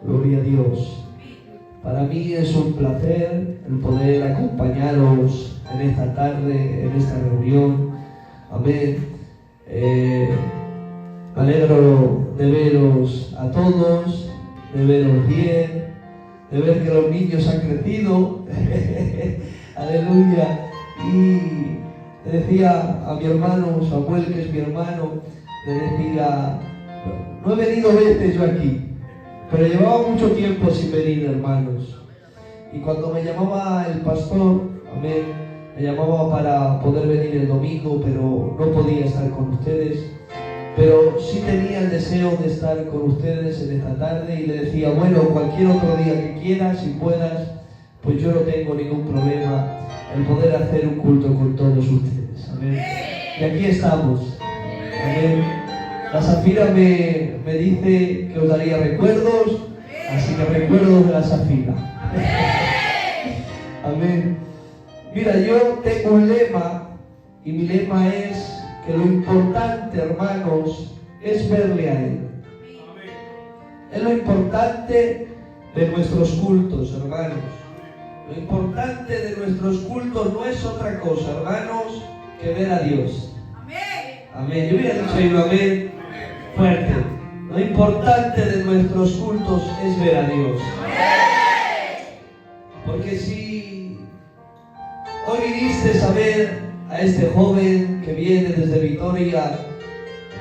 Gloria a Dios. Para mí es un placer el poder acompañaros en esta tarde, en esta reunión. Amén. Me alegro de veros a todos, de veros bien, de ver que los niños han crecido. Aleluya. Y le decía a mi hermano Samuel, que es mi hermano, le decía, no he venido veces yo aquí, pero llevaba mucho tiempo sin venir, hermanos. Y cuando me llamaba el pastor, amén, me llamaba para poder venir el domingo, pero no podía estar con ustedes. Pero sí tenía el deseo de estar con ustedes en esta tarde y le decía, bueno, cualquier otro día que quieras y puedas, pues yo no tengo ningún problema en poder hacer un culto con todos ustedes. Amén. Y aquí estamos. Amén. La Zafira me dice que os daría recuerdos, así que recuerdos de la Zafira. Amén. Mira, yo tengo un lema y mi lema es que lo importante, hermanos, es verle a Él. Es lo importante de nuestros cultos, hermanos. Lo importante de nuestros cultos no es otra cosa, hermanos, que ver a Dios. Amén. Yo hubiera dicho un amén fuerte. Lo importante de nuestros cultos es ver a Dios. Porque si hoy viniste a ver a este joven que viene desde Vitoria,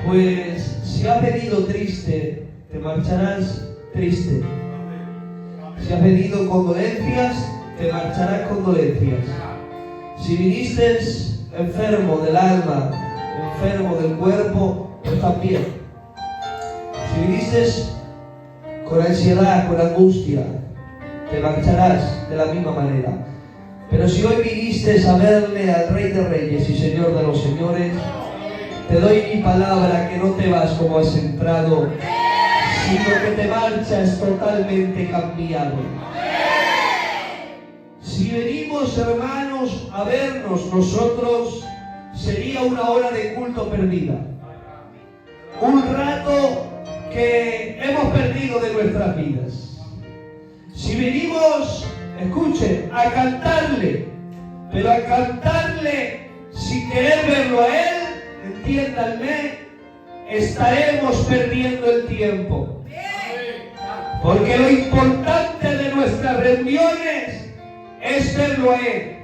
pues si has venido triste, te marcharás triste. Si has venido con dolencias, te marcharás con dolencias. Si viniste enfermo del alma, enfermo del cuerpo, pues también. Si viniste con ansiedad, con angustia, te marcharás de la misma manera. Pero si hoy viniste a verle al Rey de Reyes y Señor de los Señores, te doy mi palabra que no te vas como has entrado, sino que te marchas totalmente cambiado. Si venimos, hermanos, a vernos nosotros, sería una hora de culto perdida. Un rato que hemos perdido de nuestras vidas. Si venimos, escuchen, a cantarle, pero a cantarle sin querer verlo a Él, entiéndanme, estaremos perdiendo el tiempo. Porque lo importante de nuestras reuniones es verlo a Él.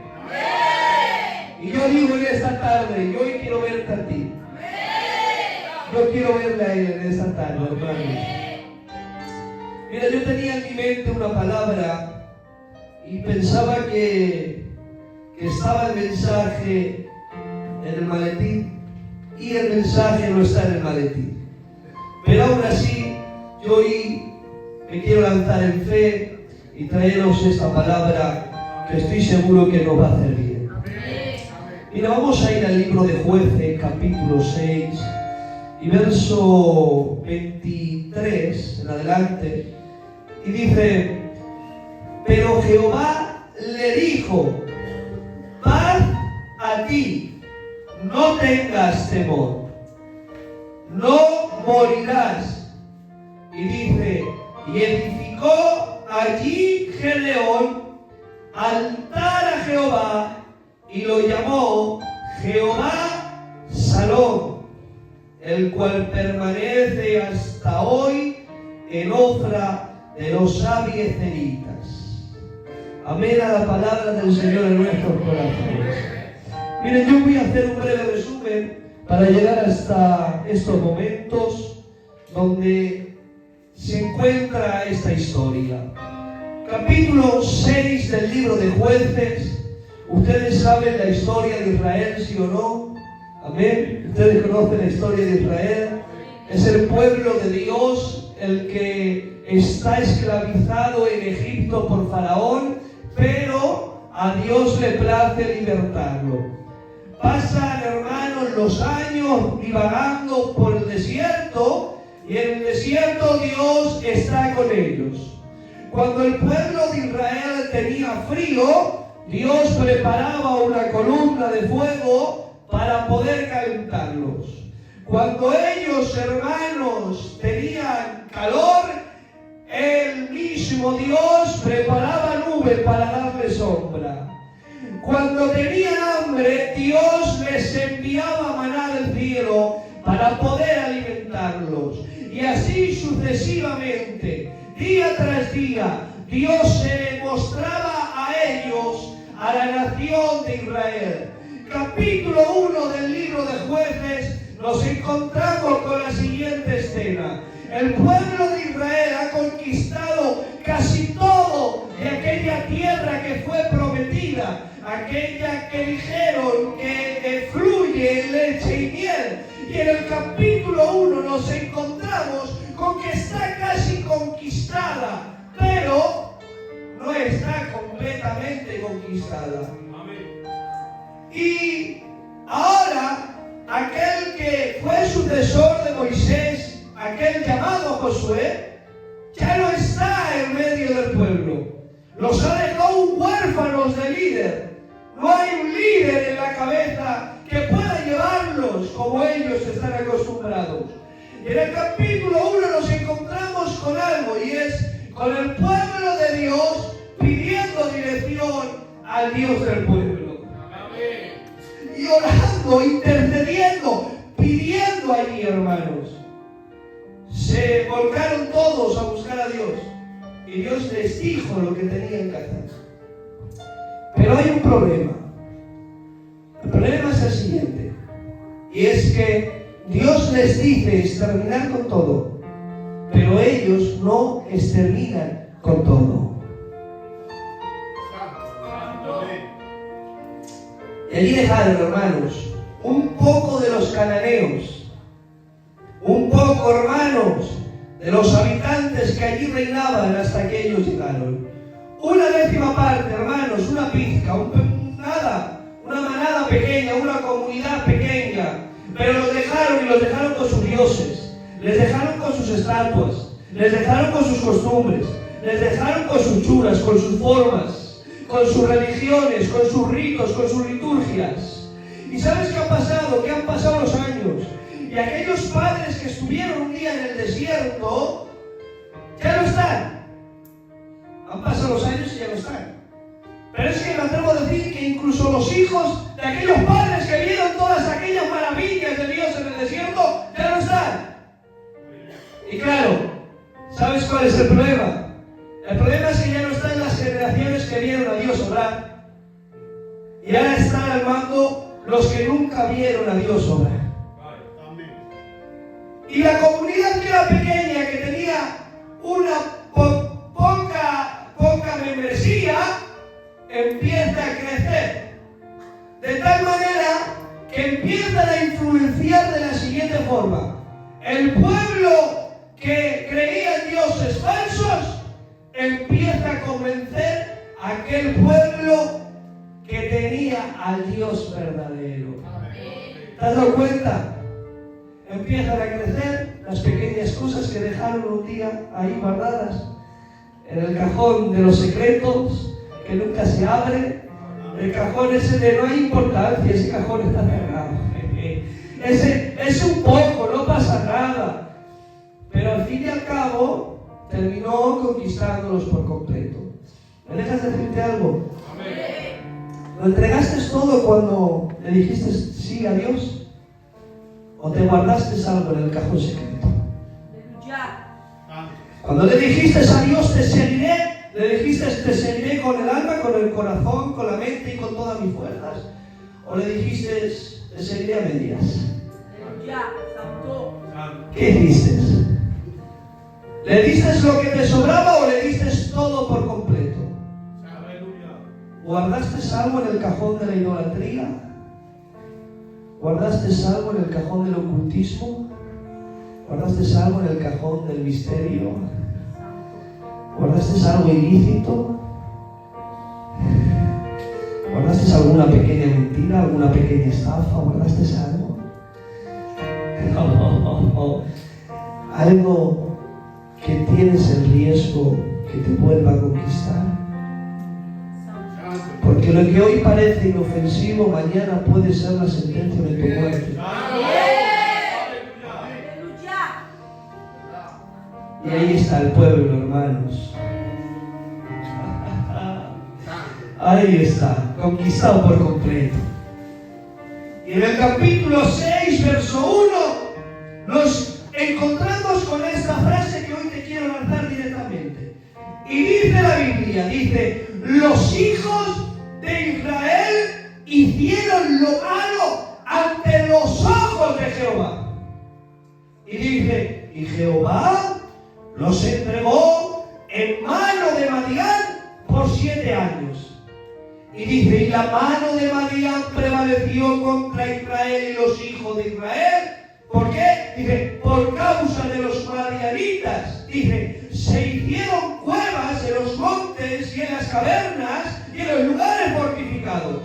Y yo digo en esta tarde, yo hoy quiero verte a ti. Yo quiero verle a Él en esta tarde, hermano. Mira, yo tenía en mi mente una palabra y pensaba que estaba el mensaje en el maletín y el mensaje no está en el maletín. Pero aún así, yo hoy me quiero lanzar en fe y traeros esta palabra que estoy seguro que nos va a hacer bien. Mira, vamos a ir al libro de Jueces, capítulo 6 y verso 23 en adelante, y dice: pero Jehová le dijo, paz a ti, no tengas temor, no morirás. Y dice, y edificó allí Gedeón altar a Jehová y lo llamó Jehová Salón, el cual permanece hasta hoy en Ofra de los abiezeritas. Amén a la palabra del Señor en nuestros corazones. Miren, yo voy a hacer un breve resumen para llegar hasta estos momentos donde se encuentra esta historia. Capítulo 6 del libro de Jueces. Ustedes saben la historia de Israel, ¿sí o no? Amén. Ustedes conocen la historia de Israel. Es el pueblo de Dios el que está esclavizado en Egipto por Faraón, pero a Dios le place libertarlo. Pasan, hermanos, los años divagando por el desierto, y en el desierto Dios está con ellos. Cuando el pueblo de Israel tenía frío, Dios preparaba una columna de fuego para poder calentarlos. Cuando ellos, hermanos, tenían calor, el mismo Dios preparaba nube para darle sombra. Cuando tenían hambre, Dios les enviaba maná del cielo para poder alimentarlos. Y así sucesivamente, día tras día, Dios se le mostraba a ellos, a la nación de Israel. Capítulo 1 del libro de Jueces, nos encontramos con la siguiente escena. El pueblo de Israel ha conquistado casi todo de aquella tierra que fue prometida, aquella que dijeron que fluye en leche y miel. Y en el capítulo 1 nos encontramos con que está casi conquistada, pero no está completamente conquistada. Y ahora, aquel que fue sucesor de Moisés, aquel llamado Josué, ya no está en medio del pueblo. Los ha dejado huérfanos de líder. No hay un líder en la cabeza que pueda llevarlos como ellos están acostumbrados. Y en el capítulo 1 nos encontramos con algo, y es con el pueblo de Dios pidiendo dirección al Dios del pueblo. Y orando, intercediendo, pidiendo allí, hermanos. Se volcaron todos a buscar a Dios, y Dios les dijo lo que tenían que hacer. Pero hay un problema. El problema es el siguiente, y es que Dios les dice exterminar con todo, pero ellos no exterminan con todo. Y allí dejaron, hermanos, un poco de los cananeos, un poco, hermanos, de los habitantes que allí reinaban hasta que ellos llegaron. Una décima parte, hermanos, una pizca, una manada pequeña, una comunidad pequeña, pero los dejaron, y los dejaron con sus dioses, les dejaron con sus estatuas, les dejaron con sus costumbres, les dejaron con sus churas, con sus formas, con sus religiones, con sus ritos, con sus liturgias. ¿Y sabes qué ha pasado? Que han pasado los años, y aquellos padres que estuvieron un día en el desierto ya no están. Han pasado los años y ya no están. Pero es que me atrevo a decir que incluso los hijos de aquellos padres que vieron todas aquellas maravillas de Dios en el desierto ya no están. Y claro, ¿sabes cuál es el problema? El problema es que ya no están las generaciones que vieron a Dios obrar, y ahora están al mando los que nunca vieron a Dios obrar. Y la comunidad que era pequeña, que tenía una poca membresía, empieza a crecer, de tal manera que empiezan a influenciar de la siguiente forma. El pueblo que creía en dioses falsos empieza a convencer a aquel pueblo que tenía al Dios verdadero. ¿Te has dado cuenta? Empiezan a crecer las pequeñas cosas que dejaron un día ahí guardadas en el cajón de los secretos, que nunca se abre. El cajón ese de no hay importancia, ese cajón está cerrado. Ese un poco, no pasa nada. Pero al fin y al cabo terminó conquistándolos por completo. ¿Me dejas decirte algo? ¿Lo entregaste todo cuando le dijiste sí a Dios? ¿O te guardaste algo en el cajón secreto? Cuando le dijiste a Dios te seguiré, le dijiste te seguiré con el alma, con el corazón, con la mente y con todas mis fuerzas. ¿O le dijiste te seguiré a medias? ¿Qué hiciste? ¿Le diste lo que te sobraba o le diste todo por completo? ¿Guardaste algo en el cajón de la idolatría? ¿Guardaste algo en el cajón del ocultismo? ¿Guardaste algo en el cajón del misterio? ¿Guardaste algo ilícito? ¿Guardaste alguna pequeña mentira, alguna pequeña estafa? ¿Guardaste algo? No. Algo que tienes el riesgo que te vuelva a conquistar. Porque lo que hoy parece inofensivo, mañana puede ser la sentencia de tu muerte. Y ahí está el pueblo, hermanos. Ahí está, conquistado por completo. Y en el capítulo 6, verso 1, nos encontramos con esta frase que hoy te quiero lanzar directamente. Y dice la Biblia, dice, los hijos de Israel hicieron lo malo ante los ojos de Jehová. Y dice, y Jehová los entregó en mano de Madián por 7 años. Y dice, y la mano de Madián prevaleció contra Israel y los hijos de Israel. ¿Por qué? Dice, por causa de los madianitas. Dice, se hicieron cuevas en los montes y en las cavernas y en los lugares fortificados.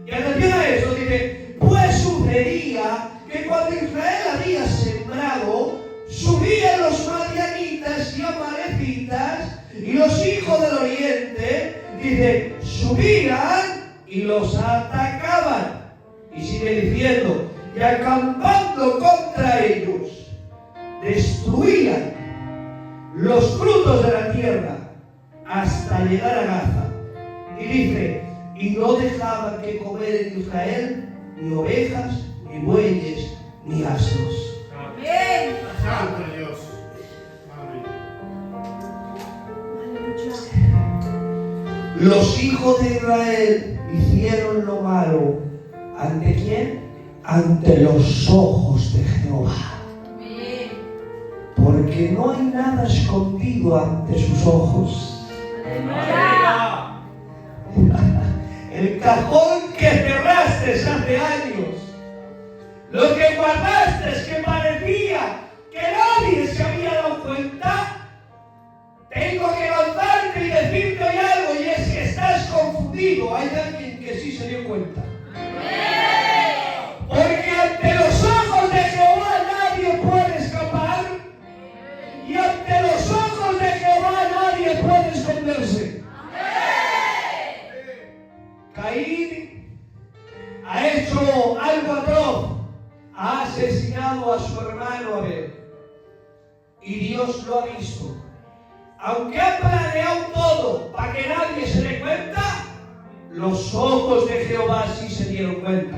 Y atención a eso, dice, pues sucedía que cuando Israel había sembrado, subían los madianitas y amalecitas y los hijos del oriente, dice, subían y los atacaban. Y sigue diciendo, y acampando contra ellos, destruían los frutos de la tierra hasta llegar a Gaza. Y dice, y no dejaban que comer en Israel ni ovejas, ni bueyes, ni asnos. Amén. Santo Dios. Los hijos de Israel hicieron lo malo. ¿Ante quién? Ante los ojos de Jehová. Amén. Porque no hay nada escondido ante sus ojos. Aleluya. El cajón que cerraste hace años, lo que guardaste que parecía que nadie se había dado cuenta, tengo que lanzarte y decirte hoy algo, y es que estás confundido. Hay alguien que sí se dio cuenta. Porque ante los ojos de Jehová nadie puede escapar, y ante los ojos de Jehová nadie puede esconderse. Caín ha hecho algo atroz, ha asesinado a su hermano Abel, y Dios lo ha visto. Aunque ha planeado todo para que nadie se dé cuenta, los ojos de Jehová sí se dieron cuenta.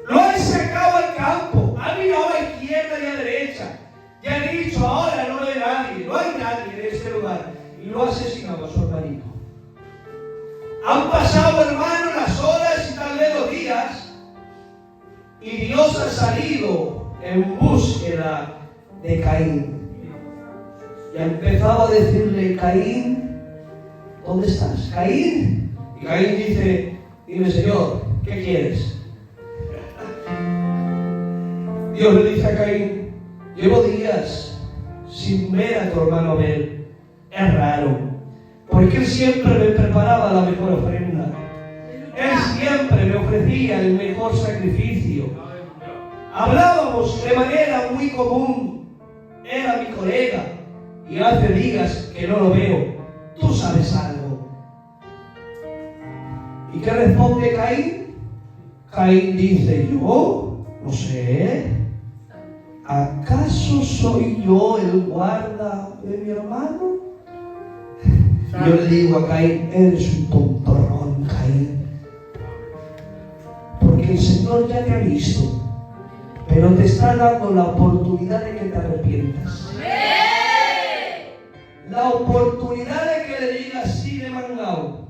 Lo han sacado al campo, ha mirado a izquierda y a derecha, y ha dicho, ahora no hay nadie, no hay nadie en este lugar, y lo ha asesinado a su hermanito. Han pasado, hermano, las horas y tal vez los días, y Dios ha salido en búsqueda de Caín. Y ha empezado a decirle, Caín, ¿dónde estás? Caín. Y Caín dice, dime, Señor, ¿qué quieres? Dios le dice a Caín, llevo días sin ver a tu hermano Abel. Es raro, porque él siempre me preparaba la mejor ofrenda. Él siempre me ofrecía el mejor sacrificio. Hablábamos de manera muy común. Era mi colega. Y hace días que no lo veo. ¿Tú sabes algo? ¿Y qué responde Caín? Caín dice, yo no sé. ¿Acaso soy yo el guarda de mi hermano? Yo le digo a Caín, eres un tontorrón, Caín. Porque el Señor ya te ha visto, pero te está dando la oportunidad de que te arrepientas. La oportunidad de que le digas sí de mangao.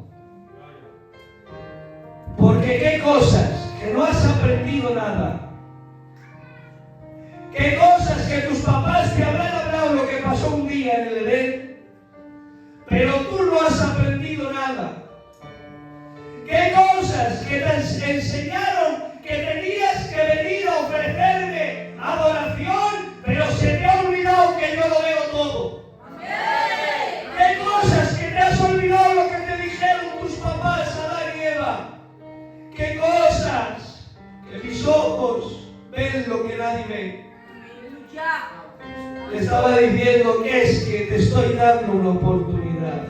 Porque qué cosas que no has aprendido nada. Qué cosas que tus papás te habrán hablado lo que pasó un día en el Edén, pero tú no has aprendido nada. Qué cosas que te enseñaron que tenías que venir a ofrecerme adoración, pero se te ha olvidado que yo lo veo todo. Qué cosas que te has olvidado lo que te dijeron tus papás, Adán y Eva. Qué cosas que mis ojos ven lo que nadie ve. Le estaba diciendo que es que te estoy dando una oportunidad.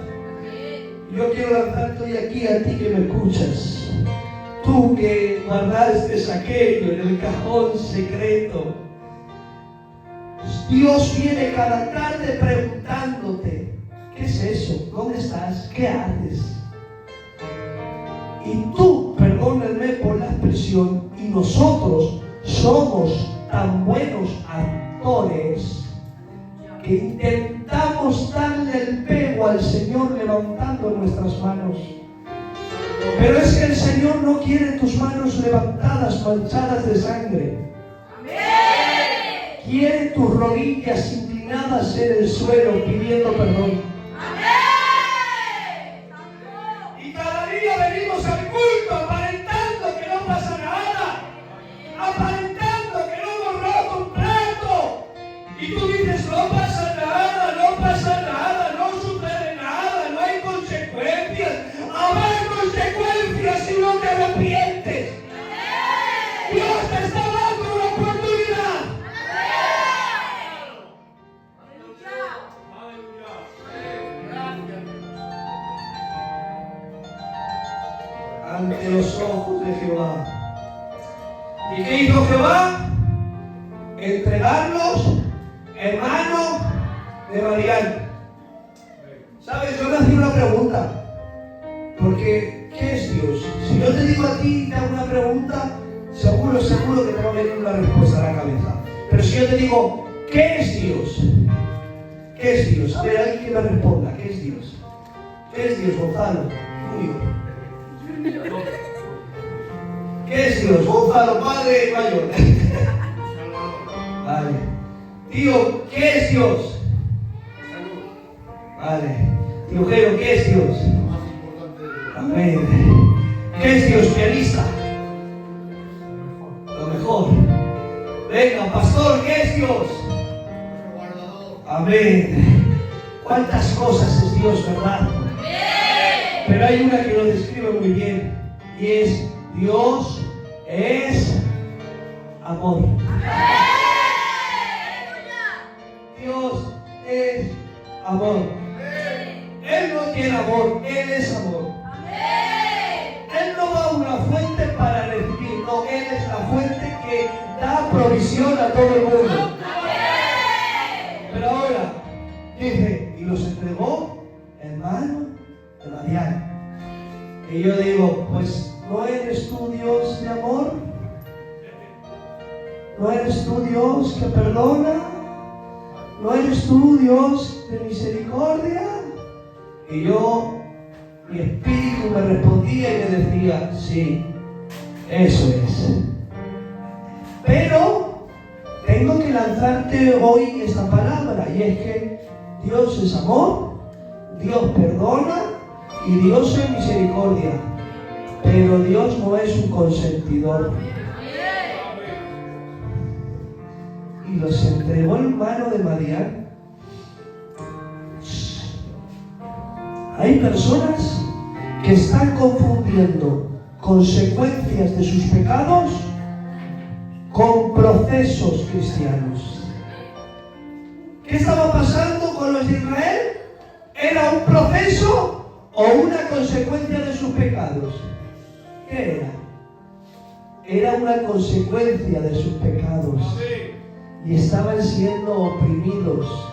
Yo quiero lanzarte hoy aquí a ti que me escuchas. Tú que guardaste aquello en el cajón secreto. Dios viene cada tarde preguntándote, ¿qué es eso? ¿Dónde estás? ¿Qué haces? Y tú, perdónenme por la expresión, y nosotros somos tan buenos actores que intentamos darle el pego al Señor levantando nuestras manos. Pero es que el Señor no quiere tus manos levantadas, manchadas de sangre. Quiere tus rodillas inclinadas en el suelo pidiendo perdón. Y cada día venimos al culto aparentando que no pasa nada, aparentando que no hemos roto un plato. Y tú dices, no pasa nada, no pasa nada, no sucede nada, no hay consecuencias. Habrá consecuencias si no te arrepientes. Dios te está dando una oportunidad. Ante los ojos de Jehová. ¿Y qué hizo Jehová? Entregarlos en mano de Madián. ¿Sabes? Yo me hacía una pregunta. Porque, ¿qué es Dios? Si yo te digo a ti, te hago una pregunta, seguro que te va a venir una respuesta a la cabeza. Pero si yo te digo, ¿qué es Dios? ¿Qué es Dios? A ver, alguien que me responda, ¿qué es Dios? ¿Qué es Dios, Gonzalo? ¿Qué es Dios? Gonzalo, padre mayor. Vale. Tío, ¿qué es Dios? Vale. Tío Jero, ¿qué es Dios? Amén. ¿Qué es Dios? Pianista. Lo mejor. Venga, pastor, ¿qué es Dios? Amén. ¿Cuántas cosas es Dios, verdad? Pero hay una que lo describe muy bien. Y es, Dios es amor. Dios es amor. Él no tiene amor, Él es amor. Él no va a una fuente para recibir, no, Él es la fuente que da provisión a todo el mundo. Pero ahora, dice, y los entregó en mano de Madián. Y yo digo, pues, ¿no eres tú Dios de amor? ¿No eres tú Dios que perdona? ¿No eres tú Dios de misericordia? Y yo, mi espíritu me respondía y me decía, sí, eso es. Pero tengo que lanzarte hoy esta palabra, y es que Dios es amor, Dios perdona y Dios es misericordia. Pero Dios no es un consentidor. Y los entregó en mano de Madián. Hay personas que están confundiendo consecuencias de sus pecados con procesos cristianos. ¿Qué estaba pasando con los de Israel? ¿Era un proceso o una consecuencia de sus pecados? ¿Qué era? Era una consecuencia de sus pecados. Y estaban siendo oprimidos.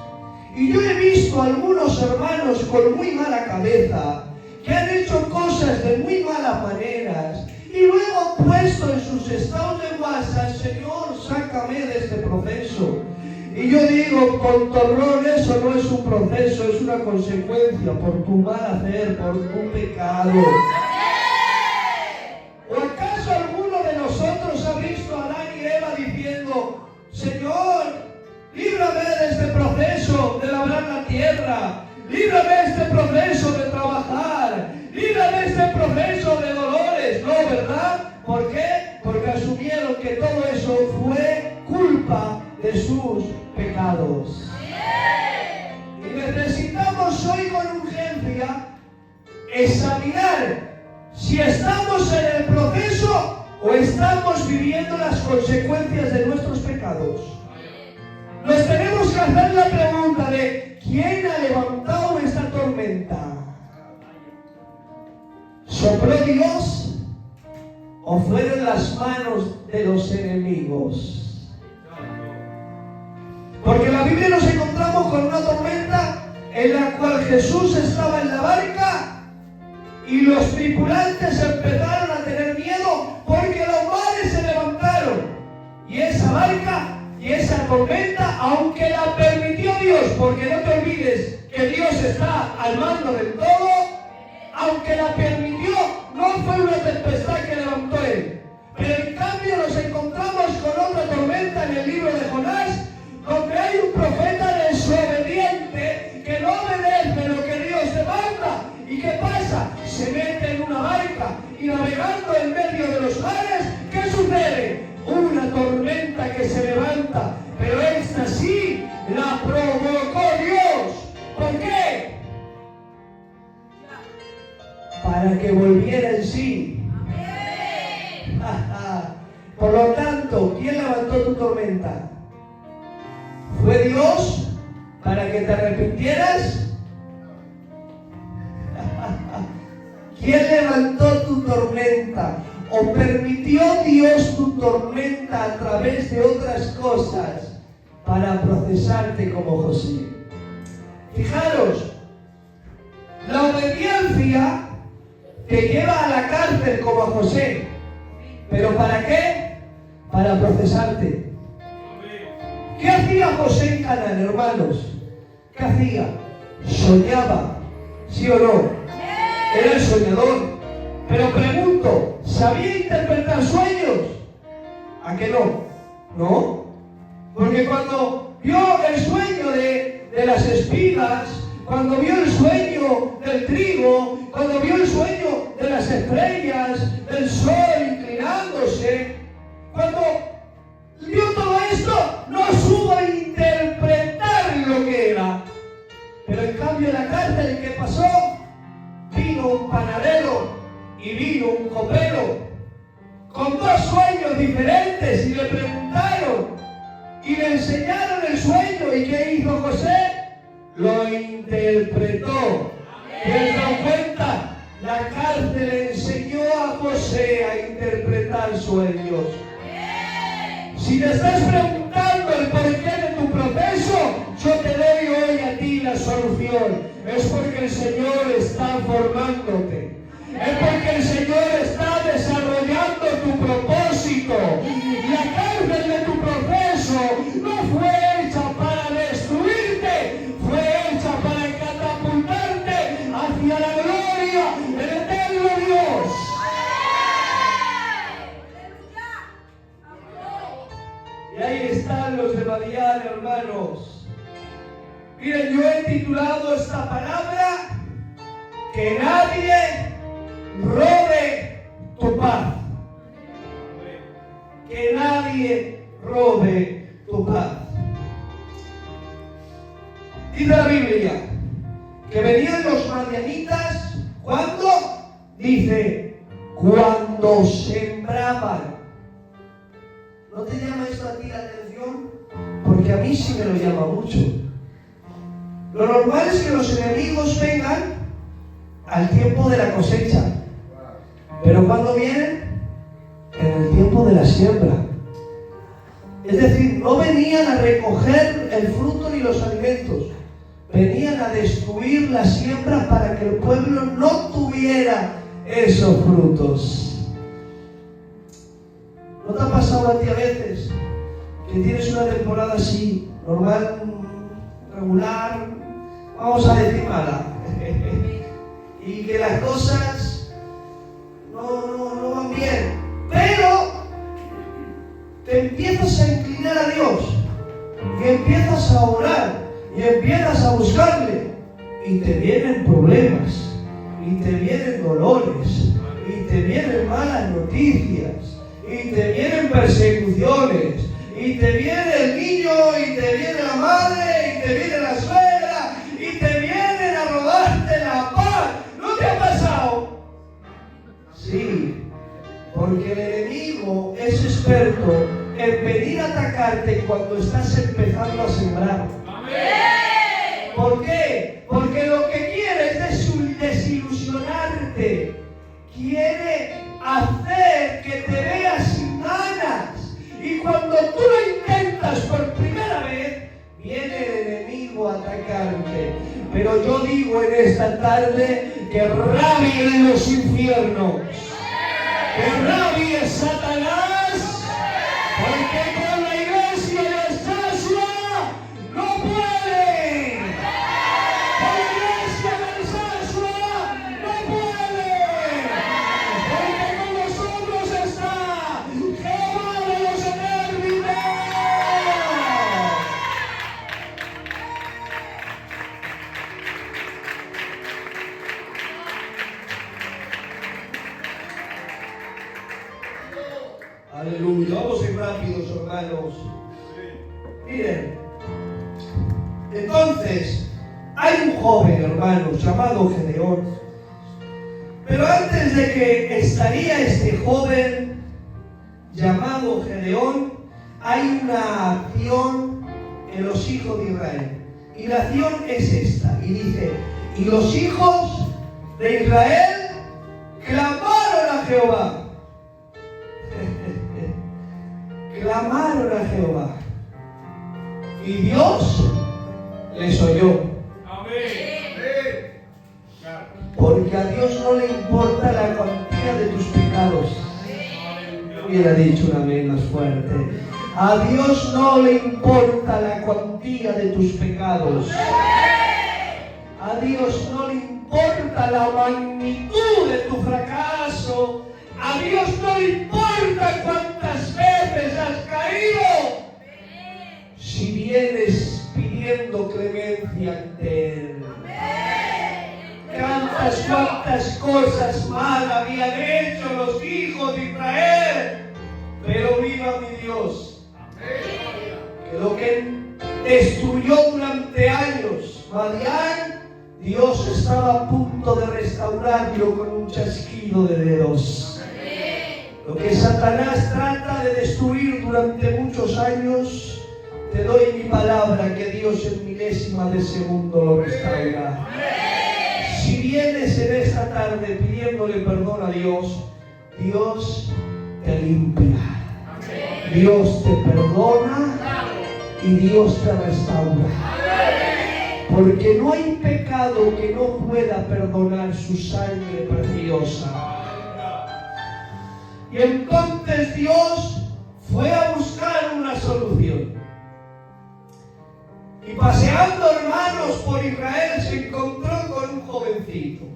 Y yo he visto a algunos hermanos con muy mala cabeza que han hecho cosas de muy malas maneras y luego han puesto en sus estados de WhatsApp, Señor, sácame de este proceso. Y yo digo, tontorrón, eso no es un proceso, es una consecuencia por tu mal hacer, por tu pecado. ¿O acaso alguno de nosotros ha visto a Adán y Eva diciendo, Señor, líbrame de este proceso de labrar la tierra, líbrame de este proceso de trabajar, líbrame de este proceso de dolores? No, ¿verdad? ¿Por qué? Porque asumieron que todo eso fue culpa de sus pecados. Y necesitamos hoy con urgencia examinar si estamos en el proceso o estamos viviendo las consecuencias de nuestros pecados. Nos tenemos que hacer la pregunta de ¿quién ha levantado esta tormenta? ¿Sopló Dios o fueron las manos de los enemigos? Porque en la Biblia nos encontramos con una tormenta en la cual Jesús estaba en la barca y los tripulantes empezaron a tener miedo porque los mares se levantaron. Y esa barca y esa tormenta, aunque la permitió Dios, porque no te olvides que Dios está al mando del todo, aunque la permitió, no fue una tempestad que levantó Él. Pero en cambio nos encontramos con otra tormenta en el libro de Jonás, donde hay un profeta desobediente que no obedece lo que Dios demanda. ¿Y qué pasa? Se mete en una barca y navegando en medio de los mares, ¿qué sucede? Una tormenta que se levanta, pero esta sí la provocó Dios. ¿Por qué? Para que volviera en sí. Por lo tanto, ¿quién levantó tu tormenta? ¿Fue Dios para que te arrepintieras? ¿Quién levantó tu tormenta? ¿O permitió Dios tu tormenta a través de otras cosas para procesarte como José? Fijaros, la obediencia te lleva a la cárcel como a José. ¿Pero para qué? Para procesarte. ¿Qué hacía José en Canaán, hermanos? ¿Qué hacía? Soñaba, ¿sí o no? Era el soñador. Pero pregunto, ¿sabía interpretar sueños? ¿A qué no? ¿No? Porque cuando vio el sueño de las espigas, cuando vio el sueño del trigo, cuando vio el sueño de las estrellas, del sol inclinándose, cuando vio todo esto, no supo interpretar lo que era. Pero en cambio en la cárcel, ¿qué pasó? Vino un panadero y vino un copero con dos sueños diferentes y le preguntaron y le enseñaron el sueño. ¿Y qué hizo José? Lo interpretó. ¿Te has dado cuenta? La cárcel enseñó a José a interpretar sueños. Si te estás preguntando el porqué de tu proceso, yo te doy hoy a ti la solución. Es porque el Señor está formándote. Es porque el Señor está desarrollando tu propósito. La cárcel de tu proceso no fue hecha para destruirte, fue hecha para catapultarte hacia la gloria del eterno Dios. Y ahí están los de Madián, hermanos. Miren, yo he titulado esta palabra: que nadie robe tu paz. Que nadie robe tu paz. Dice la Biblia que venían los madianitas, ¿cuándo? Dice, cuando sembraban. ¿No te llama esto a ti la atención? Porque a mí sí me lo llama mucho. Lo normal es que los enemigos vengan al tiempo de la cosecha. Pero ¿cuándo vienen? En el tiempo de la siembra. Es decir, no venían a recoger el fruto ni los alimentos. Venían a destruir la siembra para que el pueblo no tuviera esos frutos. ¿No te ha pasado a ti a veces que tienes una temporada así, normal, regular, vamos a decir mala, y que las cosas no van bien, pero te empiezas a inclinar a Dios y empiezas a orar y empiezas a buscarle y te vienen problemas y te vienen dolores y te vienen malas noticias y te vienen persecuciones y te viene el niño y te viene la madre y te viene la suegra y te vienen a robarte la paz. ¿No te ha pasado? Sí, porque el enemigo es experto en venir a atacarte cuando estás empezando a sembrar. ¿Por qué? Porque lo que quiere es desilusionarte. Quiere hacer que te veas sin ganas. Y cuando tú lo intentas por primera vez, Pero yo digo en esta tarde que rabien los infiernos, que rabie Satanás, porque con la iglesia de Sasua no puede. Con la iglesia de Sasua no puede. Porque con nosotros está Jehová de los ejércitos. Aleluya. Vamos a ir rápidos, hermanos. Miren. Entonces, hay un joven, hermanos, llamado Gedeón. Pero antes de que estaría este joven llamado Gedeón, hay una acción en los hijos de Israel. Y la acción es esta. Y dice, y los hijos de Israel clamaron a Jehová. Clamaron a Jehová. Y Dios les oyó. Porque a Dios no le importa la cuantía de tus pecados. Hubiera dicho un amén más fuerte. A Dios no le importa la cuantía de tus pecados. A Dios no le importa la magnitud de tu fracaso. A Dios no le importa cuántas veces has caído. Si vienes pidiendo clemencia ante Él. Cuántas cosas mal habían hecho los hijos de Israel. Pero viva mi Dios. Que lo que destruyó durante años Madián, Dios estaba a punto de restaurarlo con un chasquido de dedos. Lo que Satanás trata de destruir durante muchos años, te doy mi palabra que Dios en milésima de segundo lo restaurará. Si vienes en esta tarde pidiéndole perdón a Dios, Dios te limpia. Dios te perdona y Dios te restaura. Porque no hay pecado que no pueda perdonar su sangre preciosa. Y entonces Dios fue a buscar una solución. Y paseando, hermanos, por Israel se encontró con un jovencito.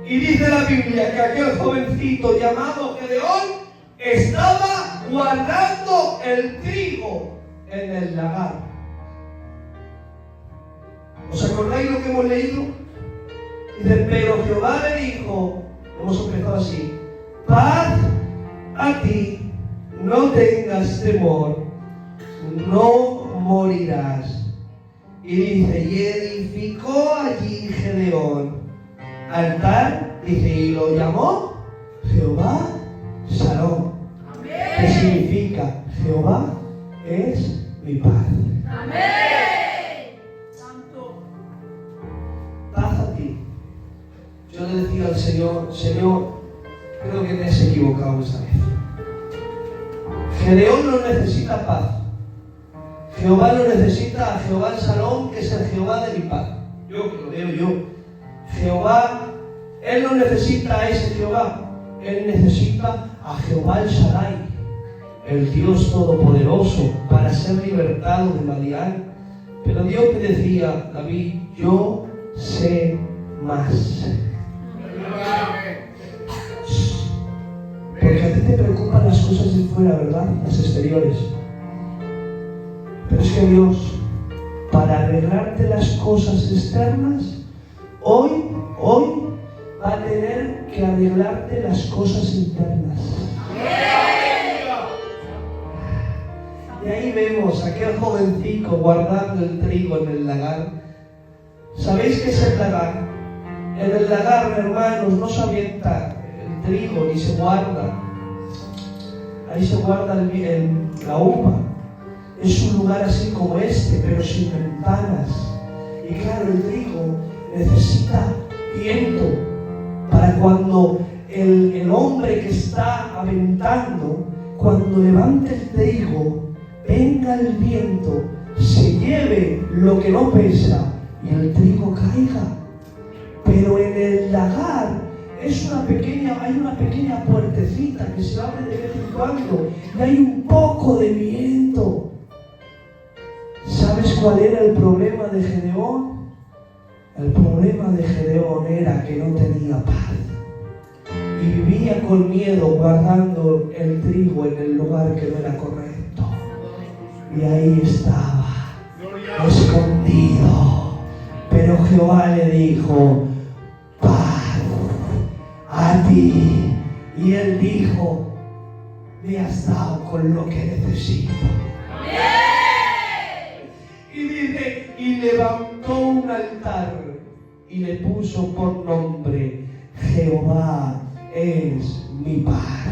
Y dice la Biblia que aquel jovencito llamado Gedeón estaba guardando el trigo en el lagar. ¿Os acordáis lo que hemos leído? Dice, pero Jehová le dijo, hemos empezado así, paz a ti, no tengas temor, no morirás. Y dice, y edificó allí Gedeón altar, dice, y lo llamó Jehová Shalom. Que significa, Jehová es mi paz. Amén. Santo. Paz a ti. Yo le decía al Señor, Señor, creo que te has equivocado esta vez. Gedeón no necesita paz. Jehová lo necesita a Jehová el Shalom, que es el Jehová de mi paz. Yo que lo veo yo. Jehová, él no necesita a ese Jehová. Él necesita a Jehová el Shaddai, el Dios Todopoderoso, para ser libertado de Madián. Pero Dios me decía, David, yo sé más. Porque a ti te preocupan las cosas de fuera, ¿verdad? Las exteriores. Pero es que Dios, para arreglarte las cosas externas, hoy va a tener que arreglarte las cosas internas. Y ahí vemos a aquel jovencito guardando el trigo en el lagar. ¿Sabéis qué es el lagar? En el lagar, hermanos, no se avienta el trigo ni se guarda. Ahí se guarda la uva. Es un lugar así como este, pero sin ventanas. Y claro, el trigo necesita viento para cuando el hombre que está aventando, cuando levante el trigo, venga el viento, se lleve lo que no pesa y el trigo caiga. Pero en el lagar hay una pequeña puertecita que se abre de vez en cuando y hay un poco de viento. ¿Sabes cuál era el problema de Gedeón? El problema de Gedeón era que no tenía paz y vivía con miedo guardando el trigo en el lugar que no era correcto. Y ahí estaba, escondido. Pero Jehová le dijo: paz a ti. Y él dijo: me has dado con lo que necesito. Y dice, y levantó un altar y le puso por nombre: Jehová es mi paz.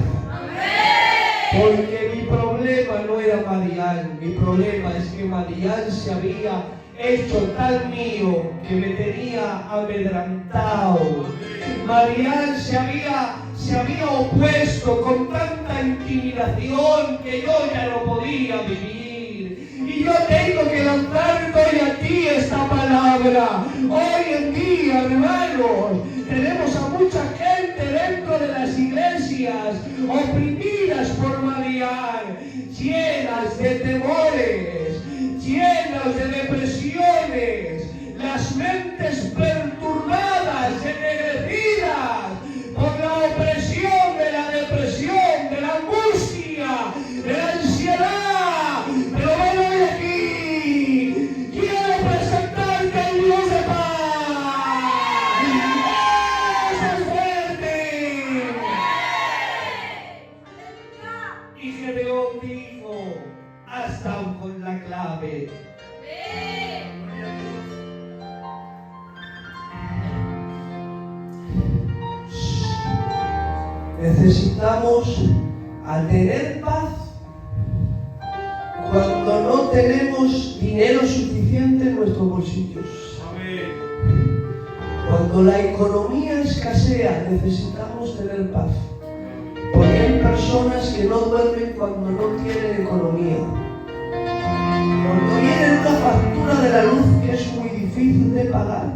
Porque mi problema no era Madián, mi problema es que Madián se había hecho tan mío que me tenía amedrantado. Madián se había opuesto con tanta intimidación que yo ya no podía vivir. Y yo tengo que lanzarte hoy a ti esta palabra. Hoy en día, hermanos, tenemos a mucha gente dentro de las iglesias oprimidas por Madián, llenas de temores, llenas de depresiones, las mentes perturbadas, ennegrecidas por la opresión de la depresión, de la angustia, de la ansiedad. Pero ven hoy aquí, quiero presentarte al Dios de paz. ¡Eso es fuerte! Y Gedeón dijo: has dado con la clave. Necesitamos a tener paz cuando no tenemos dinero suficiente en nuestros bolsillos. Cuando la economía escasea, necesitamos tener paz. Porque hay personas que no duermen cuando no tienen economía. Cuando viene una factura de la luz que es muy difícil de pagar,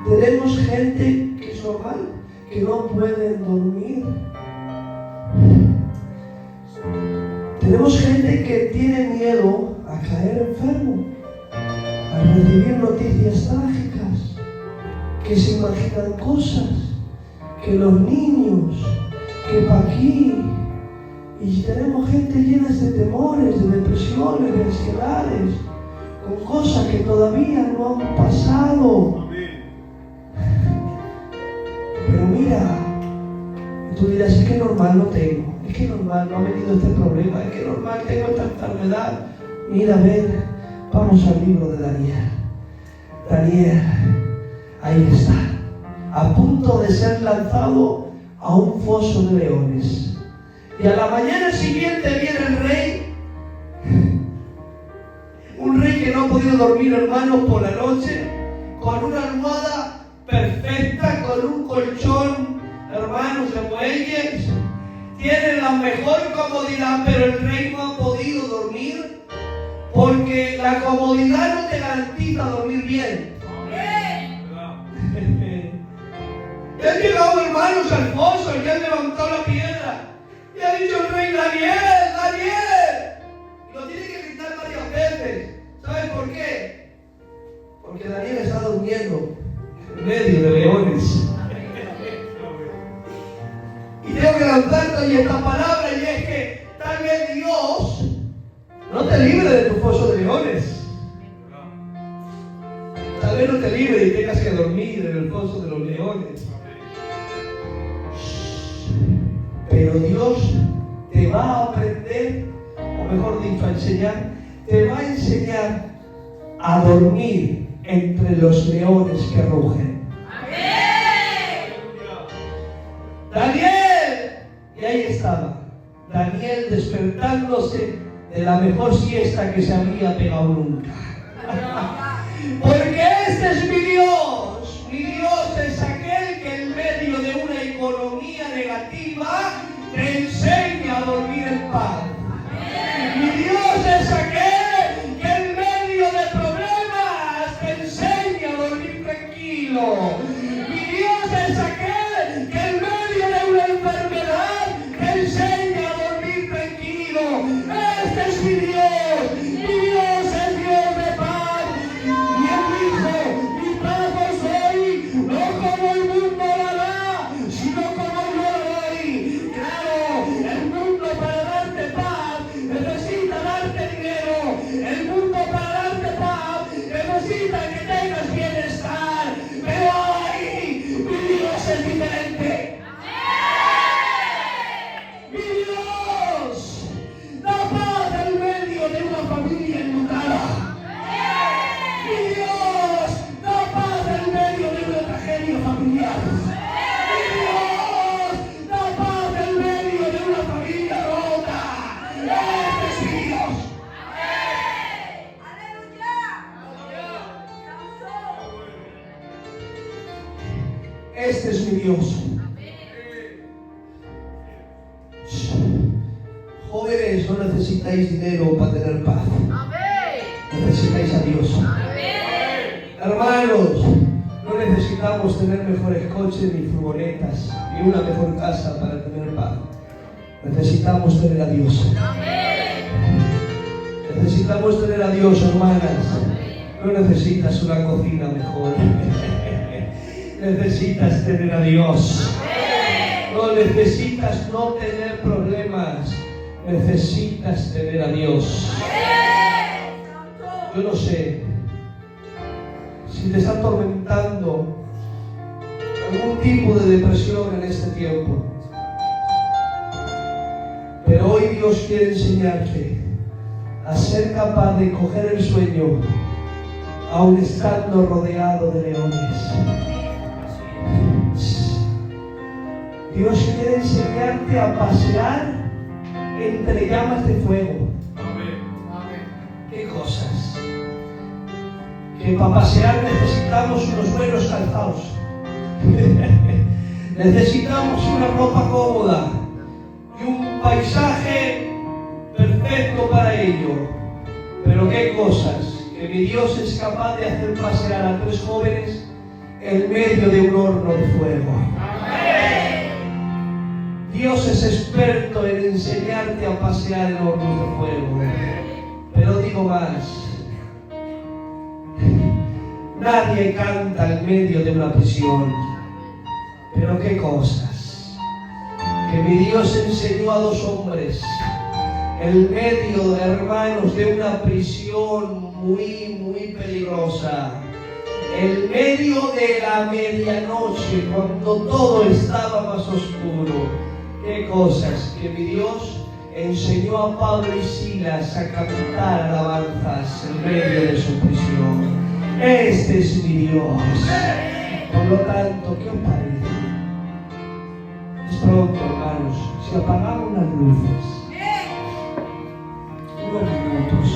tenemos gente que es normal, que no pueden dormir. Tenemos gente que tiene miedo a caer enfermo, a recibir noticias trágicas, que se imaginan cosas, que los niños, que pa' aquí. Y tenemos gente llena de temores, de depresiones, de ansiedades, con cosas que todavía no han pasado. Pero mira, tú dirás: es que normal no tengo, es que normal no ha venido este problema, es que normal tengo esta enfermedad. Mira, a ver, vamos al libro de Daniel. Daniel, ahí está, a punto de ser lanzado a un foso de leones. Y a la mañana siguiente viene el rey, un rey que no ha podido dormir, hermanos, por la noche, con una almohada perfecta, con un colchón, hermanos, de muelles. Tiene la mejor comodidad, pero el rey no ha podido dormir porque la comodidad no te garantiza dormir bien. Y han llegado, hermanos, al foso y han levantado la piedra. Y ha dicho el rey: Daniel, Daniel. Y lo tiene que gritar varias veces. ¿Sabes por qué? Porque Daniel está durmiendo en medio de leones. Y tengo que lanzarte hoy esta palabra, y es que tal vez Dios no te libre de tu foso de leones. Tal vez no te libre y tengas que dormir en el foso de los leones. Pero Dios te va a aprender, o mejor dicho, a enseñar, te va a enseñar a dormir entre los leones que rugen. ¡Amén! Daniel, y ahí estaba, Daniel despertándose de la mejor siesta que se había pegado nunca. Porque este es mi Dios. Mi Dios es aquel que en medio de una economía negativa te enseña a dormir en paz. Mi Dios es aquel que en medio de problemas te enseña a Este es mi Dios. Jóvenes, no necesitáis dinero para tener paz. Necesitáis a Dios. Hermanos, no necesitamos tener mejores coches ni furgonetas ni una mejor casa para tener paz. Necesitamos tener a Dios. Necesitamos tener a Dios, hermanas. No necesitas una cocina mejor. Necesitas tener a Dios. No necesitas no tener problemas. Necesitas tener a Dios. Yo no sé si te está atormentando algún tipo de depresión en este tiempo, pero hoy Dios quiere enseñarte a ser capaz de coger el sueño aun estando rodeado de leones. Dios quiere enseñarte a pasear entre llamas de fuego. ¿Qué cosas? Que para pasear necesitamos unos buenos calzados. Necesitamos una ropa cómoda y un paisaje perfecto para ello. Pero qué cosas que mi Dios es capaz de hacer pasear a 3 jóvenes en medio de un horno de fuego. Dios es experto en enseñarte a pasear en hornos de fuego. Pero digo más, nadie canta en medio de una prisión. Pero qué cosas que mi Dios enseñó a 2 hombres en medio, hermanos, de una prisión muy peligrosa, en medio de la medianoche, cuando todo estaba más oscuro. Qué cosas que mi Dios enseñó a Pablo y Silas a cantar alabanzas en medio de su prisión. Este es mi Dios. Por lo tanto, ¿qué os parece? Es pronto, hermanos, si apagamos las luces unos minutos.